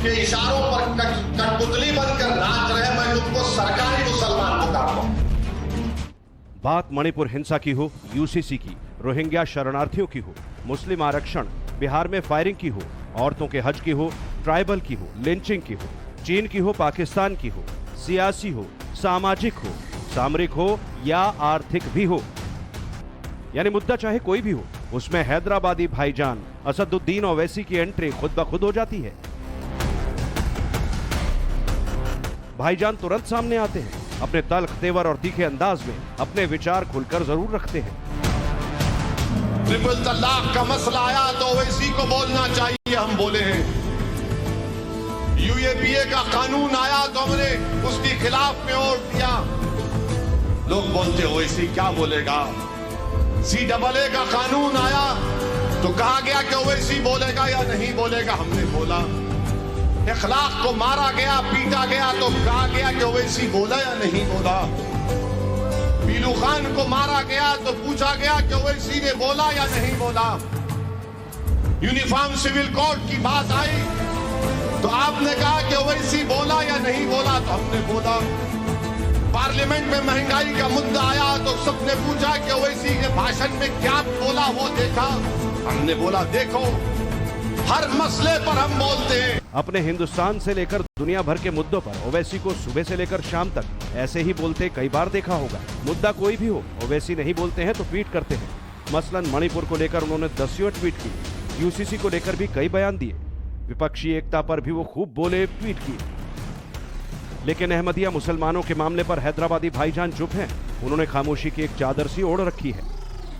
के इशारों पर कठपुतली बनकर नाच रहे, मैं तुमको सरकारी मुसलमान बताता हूं। बात मणिपुर हिंसा की हो, यूसीसी की, रोहिंग्या शरणार्थियों की हो, मुस्लिम आरक्षण, बिहार में फायरिंग की हो, औरतों के हज की हो, ट्राइबल की हो, लिंचिंग की हो, चीन की हो, पाकिस्तान की हो, सियासी हो, सामाजिक हो, सामरिक हो या आर्थिक भी हो, यानी मुद्दा चाहे कोई भी हो, उसमें हैदराबादी भाईजान असदुद्दीन ओवैसी की एंट्री खुद ब खुद हो जाती है। भाईजान तुरंत सामने आते हैं, अपने तल्ख, तेवर और तीखे अंदाज में अपने विचार खुलकर जरूर रखते हैं। ट्रिपल तलाक का मसला आया तो ओवैसी को बोलना चाहिए, हम बोले हैं। यूएपीए का कानून आया तो हमने उसके खिलाफ में वोट दिया। लोग बोलते ओवैसी क्या बोलेगा। CAA का कानून आया तो कहा गया कि ओवैसी बोलेगा या नहीं बोलेगा, हमने बोला। इखलाक को मारा गया, पीटा गया तो कहा गया कि ओवैसी बोला या नहीं बोला। पीलू खान को मारा गया तो पूछा गया कि ओवैसी ने बोला या नहीं बोला। यूनिफॉर्म सिविल कोड की बात आई तो आपने कहा कि ओवैसी बोला या नहीं बोला, तो हमने बोला। पार्लियामेंट में महंगाई का मुद्दा आया तो सबने पूछा कि ओवैसी के भाषण में क्या बोला, वो देखा, हमने बोला देखो। हर मसले पर हम बोलते हैं। अपने हिंदुस्तान से लेकर दुनिया भर के मुद्दों पर ओवैसी को सुबह से लेकर शाम तक ऐसे ही बोलते कई बार देखा होगा। मुद्दा कोई भी हो, ओवैसी नहीं बोलते हैं तो ट्वीट करते हैं। मसलन मणिपुर को लेकर उन्होंने 10 ट्वीट की, यूसीसी को लेकर भी कई बयान दिए, विपक्षी एकता पर भी वो खूब बोले, ट्वीट किए। लेकिन अहमदिया मुसलमानों के मामले पर हैदराबादी भाईजान चुप हैं। उन्होंने खामोशी की एक चादर सी ओढ़ रखी है।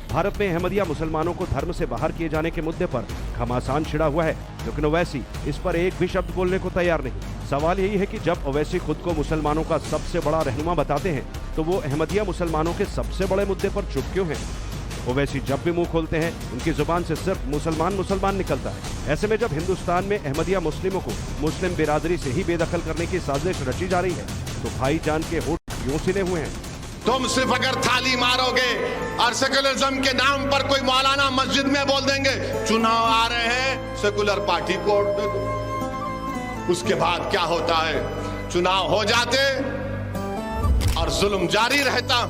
भारत में अहमदिया मुसलमानों को धर्म से बाहर किए जाने के मुद्दे पर घमासान छिड़ा हुआ है, लेकिन ओवैसी इस पर एक भी शब्द बोलने को तैयार नहीं। सवाल यही है कि जब ओवैसी खुद को मुसलमानों का सबसे बड़ा रहनुमा बताते हैं तो वो अहमदिया मुसलमानों के सबसे बड़े मुद्दे पर चुप क्यों हैं? ओवैसी जब भी मुंह खोलते हैं उनकी जुबान से सिर्फ मुसलमान मुसलमान निकलता है। ऐसे में जब हिंदुस्तान में अहमदिया मुस्लिमों को मुस्लिम बिरादरी से ही बेदखल करने की साजिश रची जा रही है तो भाईजान के होठ क्यों सिले हुए हैं? तुम सिर्फ अगर थाली मारोगे और सेकुलरिज्म के नाम पर कोई मौलाना मस्जिद में बोल देंगे चुनाव आ रहे हैं, सेकुलर पार्टी को वोट दे दो। उसके बाद क्या होता है, चुनाव हो जाते और जुल्म जारी रहता।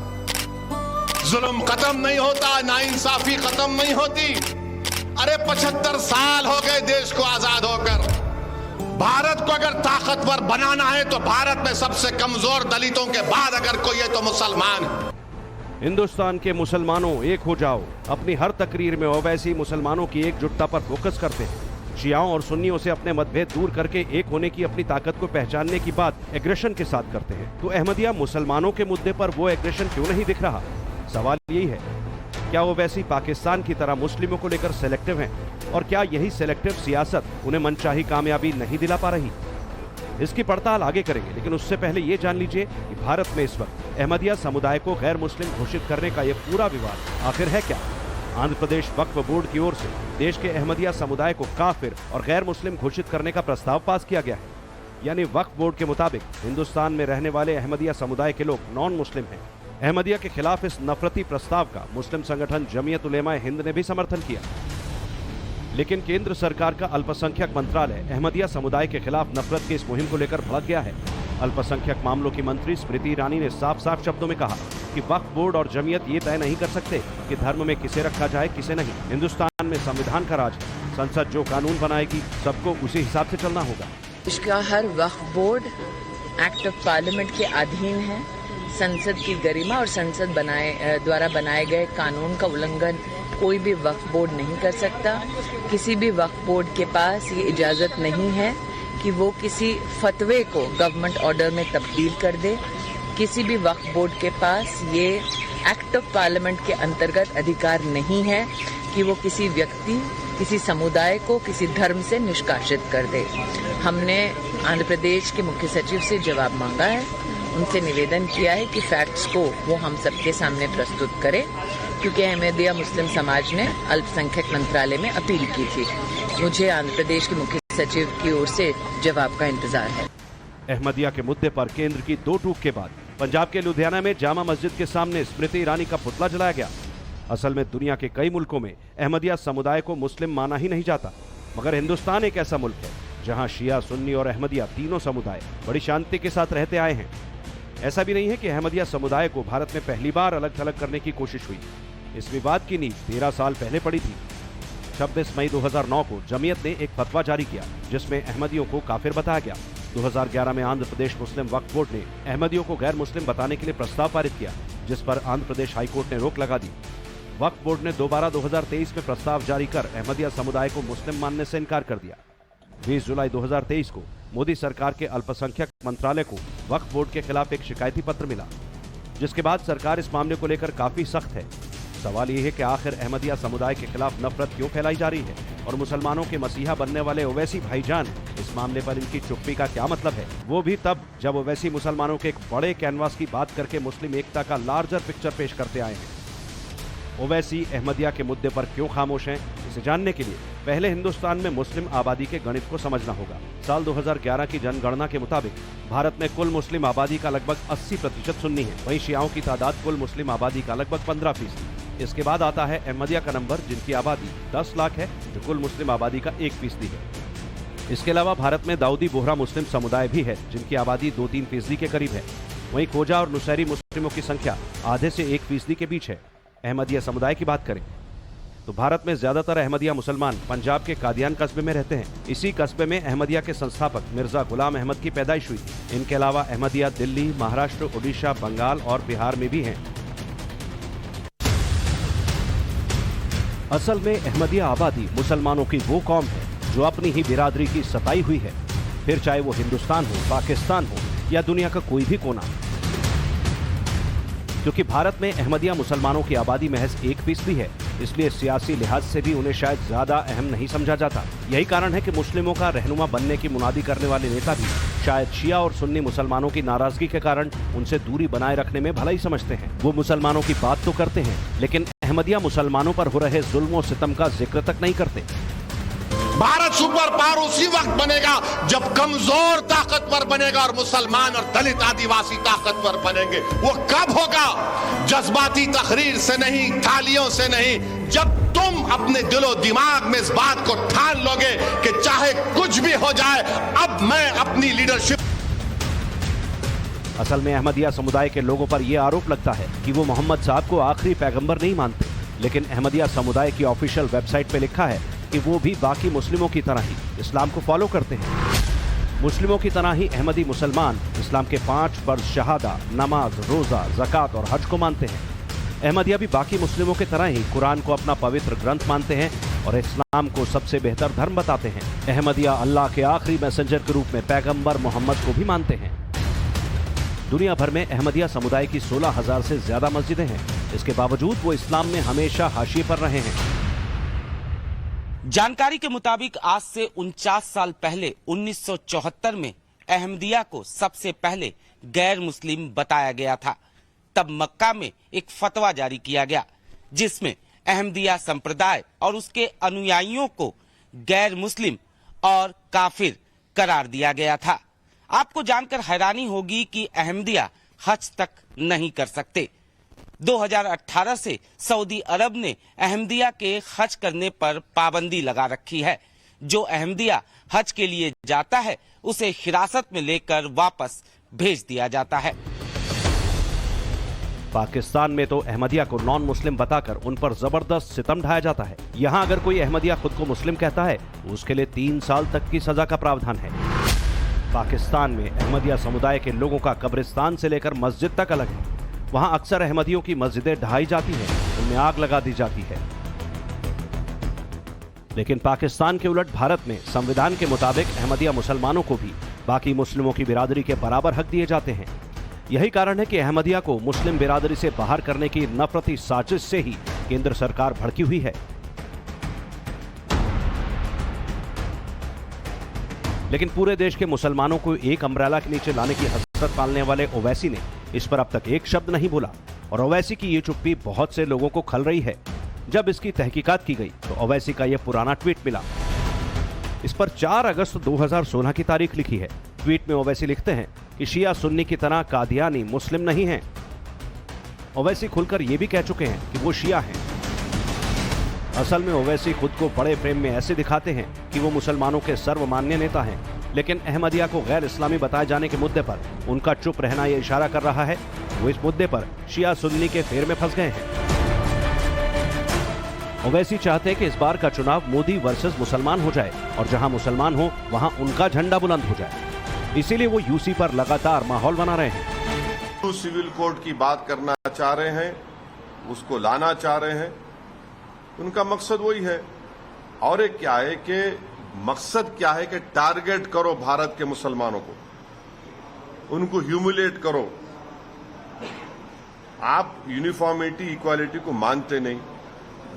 जुल्म खत्म नहीं होता, नाइंसाफी खत्म नहीं होती। अरे 75 साल हो गए देश को आजाद होकर। भारत को अगर ताकतवर बनाना है तो भारत में सबसे कमजोर दलितों के बाद अगर कोई है तो मुसलमान है। हिंदुस्तान के मुसलमानों एक हो जाओ। अपनी हर तकरीर में ओवैसी मुसलमानों की एकजुटता पर फोकस करते हैं। शियाओं और सुन्नियों से अपने मतभेद दूर करके एक होने की अपनी ताकत को पहचानने की बात एग्रेशन के साथ करते हैं। तो अहमदिया मुसलमानों के मुद्दे पर वो एग्रेशन क्यों नहीं दिख रहा? सवाल यही है, क्या ओवैसी पाकिस्तान की तरह मुस्लिमों को लेकर सेलेक्टिव हैं? और क्या यही सेलेक्टिव सियासत उन्हें मनचाही कामयाबी नहीं दिला पा रही? इसकी पड़ताल आगे करेंगे, लेकिन उससे पहले ये जान लीजिए कि भारत में इस वक्त अहमदिया समुदाय को गैर मुस्लिम घोषित करने का ये पूरा विवाद आखिर है क्या? आंध्र प्रदेश वक्फ बोर्ड की ओर से देश के अहमदिया समुदाय को काफिर और गैर मुस्लिम घोषित करने का प्रस्ताव पास किया गया है। यानी वक्फ बोर्ड के मुताबिक हिंदुस्तान में रहने वाले अहमदिया समुदाय के लोग नॉन मुस्लिम हैं। अहमदिया के खिलाफ इस नफरती प्रस्ताव का मुस्लिम संगठन जमीयत उलेमा हिंद ने भी समर्थन किया, लेकिन केंद्र सरकार का अल्पसंख्यक मंत्रालय अहमदिया समुदाय के खिलाफ नफरत की इस मुहिम को लेकर भड़क गया है। अल्पसंख्यक मामलों की मंत्री स्मृति ईरानी ने साफ साफ शब्दों में कहा कि वक्फ बोर्ड और जमीयत ये तय नहीं कर सकते कि धर्म में किसे रखा जाए किसे नहीं। हिंदुस्तान में संविधान का राज है, संसद जो कानून बनाएगी सबको उसी हिसाब से चलना होगा। इसका हर वक्फ बोर्ड एक्ट ऑफ पार्लियामेंट के अधीन है। संसद की गरिमा और संसद द्वारा बनाए गए कानून का उल्लंघन कोई भी वक्फ बोर्ड नहीं कर सकता। किसी भी वक्फ बोर्ड के पास ये इजाजत नहीं है कि वो किसी फतवे को गवर्नमेंट ऑर्डर में तब्दील कर दे। किसी भी वक्फ बोर्ड के पास ये एक्ट ऑफ पार्लियामेंट के अंतर्गत अधिकार नहीं है कि वो किसी व्यक्ति, किसी समुदाय को किसी धर्म से निष्कासित कर दे। हमने आंध्र प्रदेश के मुख्य सचिव से जवाब मांगा है, उनसे निवेदन किया है कि फैक्ट्स को वो हम सबके सामने प्रस्तुत करें, क्योंकि अहमदिया मुस्लिम समाज ने अल्पसंख्यक मंत्रालय में अपील की थी। मुझे आंध्र प्रदेश के मुख्य सचिव की ओर से जवाब का इंतजार है। अहमदिया के मुद्दे पर केंद्र की दो टूक के बाद पंजाब के लुधियाना में जामा मस्जिद के सामने स्मृति ईरानी का पुतला जलाया गया। असल में दुनिया के कई मुल्कों में अहमदिया समुदाय को मुस्लिम माना ही नहीं जाता, मगर हिंदुस्तान एक ऐसा मुल्क है जहां शिया, सुन्नी और अहमदिया तीनों समुदाय बड़ी शांति के साथ रहते आए हैं। ऐसा भी नहीं है कि अहमदिया समुदाय को भारत में पहली बार अलग थलग करने की कोशिश हुई। इस विवाद की नींव 13 साल पहले पड़ी थी। 26 मई 2009 को जमीयत ने एक फतवा जारी किया जिसमें अहमदियों को काफिर बताया गया। 2011 में आंध्र प्रदेश मुस्लिम वक्फ बोर्ड ने अहमदियों को गैर मुस्लिम बताने के लिए प्रस्ताव पारित किया, जिस पर आंध्र प्रदेश हाईकोर्ट ने रोक लगा दी। वक्फ बोर्ड ने दोबारा 2023 में प्रस्ताव जारी कर अहमदिया समुदाय को मुस्लिम मानने से इनकार कर दिया। 20 जुलाई 2023 को मोदी सरकार के अल्पसंख्यक मंत्रालय को वक्फ बोर्ड के खिलाफ एक शिकायती पत्र मिला, जिसके बाद सरकार इस मामले को लेकर काफी सख्त है। सवाल यह है कि आखिर अहमदिया समुदाय के खिलाफ नफरत क्यों फैलाई जा रही है और मुसलमानों के मसीहा बनने वाले ओवैसी भाईजान, इस मामले पर इनकी चुप्पी का क्या मतलब है? वो भी तब जब ओवैसी मुसलमानों के एक बड़े कैनवास की बात करके मुस्लिम एकता का लार्जर पिक्चर पेश करते आए हैं। ओवैसी अहमदिया के मुद्दे पर क्यों खामोश हैं, इसे जानने के लिए पहले हिंदुस्तान में मुस्लिम आबादी के गणित को समझना होगा। साल 2011 की जनगणना के मुताबिक भारत में कुल मुस्लिम आबादी का लगभग 80% सुन्नी है, वहीं शियाओं की तादाद कुल मुस्लिम आबादी का लगभग 15%। इसके बाद आता है अहमदिया का नंबर, जिनकी आबादी 10 लाख है, जो कुल मुस्लिम आबादी का 1% है। इसके अलावा भारत में दाऊदी बोहरा मुस्लिम समुदाय भी है, जिनकी आबादी 2-3% के करीब है। वहीं खोजा और नुसैरी मुस्लिमों की संख्या आधे से 1% के बीच है। अहमदिया समुदाय की बात करें तो भारत में ज्यादातर अहमदिया मुसलमान पंजाब के कादियान कस्बे में रहते हैं। इसी कस्बे में अहमदिया के संस्थापक मिर्जा गुलाम अहमद की पैदाइश हुई। इनके अलावा अहमदिया दिल्ली, महाराष्ट्र, उड़ीसा, बंगाल और बिहार में भी हैं। असल में अहमदिया आबादी मुसलमानों की वो कौम है जो अपनी ही बिरादरी की सताई हुई है, फिर चाहे वो हिंदुस्तान हो, पाकिस्तान हो या दुनिया का कोई भी कोना। क्योंकि भारत में अहमदिया मुसलमानों की आबादी महज 1% है, इसलिए सियासी लिहाज से भी उन्हें शायद ज्यादा अहम नहीं समझा जाता। यही कारण है कि मुस्लिमों का रहनुमा बनने की मुनादी करने वाले नेता भी शायद शिया और सुन्नी मुसलमानों की नाराजगी के कारण उनसे दूरी बनाए रखने में भलाई समझते हैं। वो मुसलमानों की बात तो करते हैं, लेकिन अहमदिया मुसलमानों पर हो रहे जुल्म और सितम का जिक्र तक नहीं करते। भारत सुपर पावर उसी वक्त बनेगा जब कमजोर ताकतवर बनेगा और मुसलमान और दलित आदिवासी ताकतवर बनेंगे। वो कब होगा? जज्बाती तकरीर से नहीं, थालियों से नहीं, जब तुम अपने दिलो दिमाग में इस बात को ठान लोगे कि चाहे कुछ भी हो जाए, अब मैं अपनी लीडरशिप। असल में अहमदिया समुदाय के लोगों पर यह आरोप लगता है कि वो मोहम्मद साहब को आखिरी पैगंबर नहीं मानते, लेकिन अहमदिया समुदाय की ऑफिशियल वेबसाइट पे लिखा है कि वो भी बाकी मुस्लिमों की तरह ही इस्लाम को फॉलो करते हैं। मुस्लिमों की तरह ही अहमदी मुसलमान इस्लाम के 5 फर्ज शहादा, नमाज, रोजा, ज़कात और हज को मानते हैं। अहमदिया भी बाकी मुस्लिमों की तरह ही कुरान को अपना पवित्र ग्रंथ मानते हैं और इस्लाम को सबसे बेहतर धर्म बताते हैं। अहमदिया अल्लाह के आखिरी मैसेंजर के रूप में पैगंबर मोहम्मद को भी मानते हैं। दुनिया भर में अहमदिया समुदाय की 16,000 से ज्यादा मस्जिदें हैं। इसके बावजूद वो इस्लाम में हमेशा हाशिए पर रहे हैं। जानकारी के मुताबिक आज से 49 साल पहले 1974 में अहमदिया को सबसे पहले गैर मुस्लिम बताया गया था। तब मक्का में एक फतवा जारी किया गया जिसमें अहमदिया संप्रदाय और उसके अनुयायियों को गैर मुस्लिम और काफिर करार दिया गया था। आपको जानकर हैरानी होगी कि अहमदिया हज तक नहीं कर सकते। 2018 से सऊदी अरब ने अहमदिया के हज करने पर पाबंदी लगा रखी है। जो अहमदिया हज के लिए जाता है उसे हिरासत में लेकर वापस भेज दिया जाता है। पाकिस्तान में तो अहमदिया को नॉन मुस्लिम बताकर उन पर जबरदस्त सितम ढाया जाता है। यहाँ अगर कोई अहमदिया खुद को मुस्लिम कहता है उसके लिए 3 साल तक की सजा का प्रावधान है। पाकिस्तान में अहमदिया समुदाय के लोगों का कब्रिस्तान से लेकर मस्जिद तक अलग है। वहां अक्सर अहमदियों की मस्जिदें ढहाई जाती हैं, उनमें आग लगा दी जाती है। लेकिन पाकिस्तान के उलट भारत में संविधान के मुताबिक अहमदिया मुसलमानों को भी बाकी मुस्लिमों की बिरादरी के बराबर हक दिए जाते हैं। यही कारण है कि अहमदिया को मुस्लिम बिरादरी से बाहर करने की नफरती साजिश से ही केंद्र सरकार भड़की हुई है। लेकिन पूरे देश के मुसलमानों को एक अम्ब्रेला के नीचे लाने की हसरत पालने वाले ओवैसी ने इस पर अब तक एक शब्द नहीं बोला और ओवैसी की ये चुप्पी बहुत से लोगों को खल रही है। जब इसकी तहकीकात की गई तो ओवैसी का यह पुराना ट्वीट मिला। इस पर 4 अगस्त 2016 की तारीख लिखी है। ट्वीट में ओवैसी लिखते हैं कि शिया सुन्नी की तरह कादियानी मुस्लिम नहीं हैं। ओवैसी खुलकर यह भी कह चुके हैं कि वो शिया हैं। असल में ओवैसी खुद को बड़े फ्रेम में ऐसे दिखाते हैं कि वो मुसलमानों के सर्वमान्य नेता हैं, लेकिन अहमदिया को गैर इस्लामी बताए जाने के मुद्दे पर उनका चुप रहना ये इशारा कर रहा है वो इस मुद्दे पर शिया सुन्नी के फेर में फंस गए हैं। ओवैसी चाहते हैं कि इस बार का चुनाव मोदी वर्सेस मुसलमान हो जाए और जहां मुसलमान हो वहां उनका झंडा बुलंद हो जाए। इसीलिए वो यूसी पर लगातार माहौल बना रहे हैं। सिविल कोड की बात करना चाह रहे हैं, उसको लाना चाह रहे हैं, उनका मकसद वही है। और एक क्या है कि मकसद क्या है कि टारगेट करो भारत के मुसलमानों को, उनको ह्यूमिलेट करो। आप यूनिफॉर्मिटी इक्वालिटी को मानते नहीं,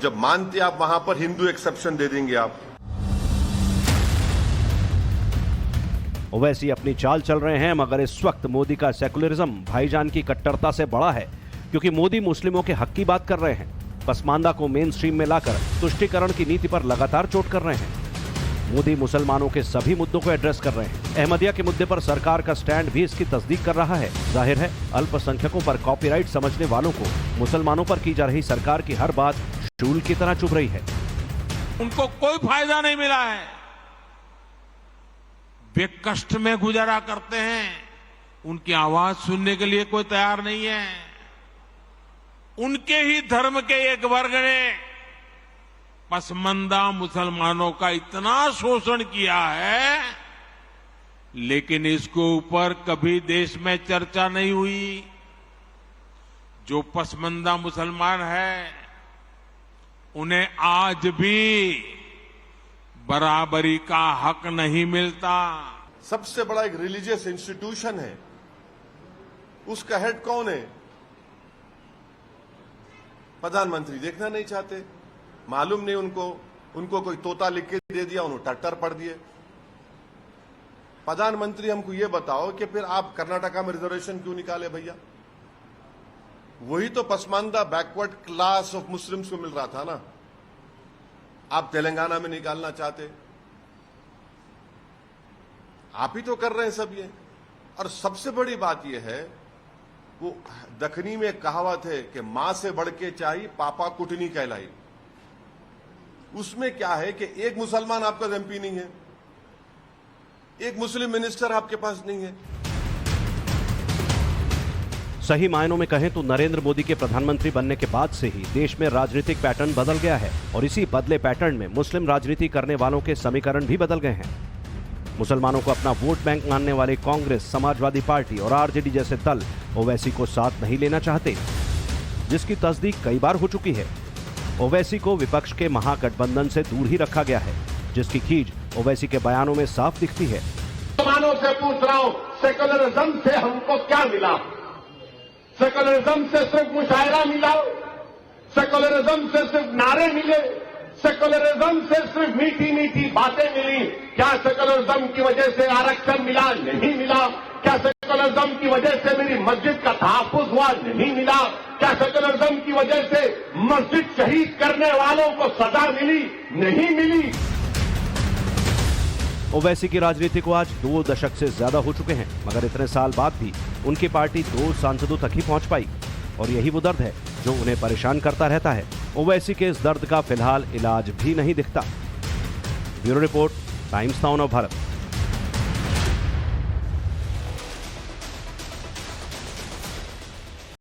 जब मानते आप वहां पर हिंदू एक्सेप्शन दे देंगे आप। ओवैसी अपनी चाल चल रहे हैं, मगर इस वक्त मोदी का सेकुलरिज्म भाईजान की कट्टरता से बड़ा है, क्योंकि मोदी मुस्लिमों के हक की बात कर रहे हैं, पसमानदा को मेन स्ट्रीम में लाकर तुष्टीकरण की नीति पर लगातार चोट कर रहे हैं। मोदी मुसलमानों के सभी मुद्दों को एड्रेस कर रहे हैं। अहमदिया के मुद्दे पर सरकार का स्टैंड भी इसकी तस्दीक कर रहा है। जाहिर है अल्पसंख्यकों पर कॉपीराइट समझने वालों को मुसलमानों पर की जा रही सरकार की हर बात शूल की तरह चुभ रही है। उनको कोई फायदा नहीं मिला है, वे कष्ट में गुजारा करते हैं, उनकी आवाज सुनने के लिए कोई तैयार नहीं है। उनके ही धर्म के एक वर्ग ने पसमंदा मुसलमानों का इतना शोषण किया है, लेकिन इसके ऊपर कभी देश में चर्चा नहीं हुई। जो पसमंदा मुसलमान है उन्हें आज भी बराबरी का हक नहीं मिलता। सबसे बड़ा एक रिलीजियस इंस्टीट्यूशन है, उसका हेड कौन है? प्रधानमंत्री देखना नहीं चाहते, मालूम नहीं उनको कोई तोता लिख के दे दिया, उन्होंने टट्टर पढ़ दिए। प्रधानमंत्री हमको ये बताओ कि फिर आप कर्नाटका में रिजर्वेशन क्यों निकाले भैया? वही तो Pasmanda backward class of Muslims को मिल रहा था ना, आप तेलंगाना में निकालना चाहते। आप ही तो कर रहे हैं सब ये। और सबसे बड़ी बात यह है, वो दखनी में कहावत है कि मां से बढ़ के चाहिए पापा कुटनी कहलाई। उसमें क्या है कि एक मुसलमान आपका एमपी नहीं है, एक मुस्लिम मिनिस्टर आपके पास नहीं है। सही मायनों में कहें तो नरेंद्र मोदी के प्रधानमंत्री बनने के बाद से ही देश में राजनीतिक पैटर्न बदल गया है और इसी बदले पैटर्न में मुस्लिम राजनीति करने वालों के समीकरण भी बदल गए हैं। मुसलमानों को अपना वोट बैंक मानने वाली कांग्रेस, समाजवादी पार्टी और आरजेडी जैसे दल ओवैसी को साथ नहीं लेना चाहते, जिसकी तस्दीक कई बार हो चुकी है। ओवैसी को विपक्ष के महागठबंधन से दूर ही रखा गया है, जिसकी खींच ओवैसी के बयानों में साफ दिखती है। मुसलमानों से पूछ रहा हूं, सेकुलरिज्म से हमको क्या मिला? सेकुलरिज्म से सिर्फ मुशायरा मिला, सेकुलरिज्म से सिर्फ नारे मिले, सेकुलरिज्म से सिर्फ मीठी मीठी बातें मिली। क्या सेकुलरिज्म की वजह से आरक्षण मिला? नहीं मिला। क्या सेकुलरिज्म की वजह से मेरी मस्जिद का तहफ्फुज हुआ? नहीं मिला। क्या सेकुलरिज्म की वजह से मस्जिद शहीद करने वालों को सजा मिली? नहीं मिली। ओवैसी की राजनीति को आज 2 दशक से ज्यादा हो चुके हैं, मगर इतने साल बाद भी उनकी पार्टी 2 सांसदों तक ही पहुंच पाई और यही वो दर्द है जो उन्हें परेशान करता रहता है। ओवैसी के इस दर्द का फिलहाल इलाज भी नहीं दिखता। Bureau report, times now Bharat.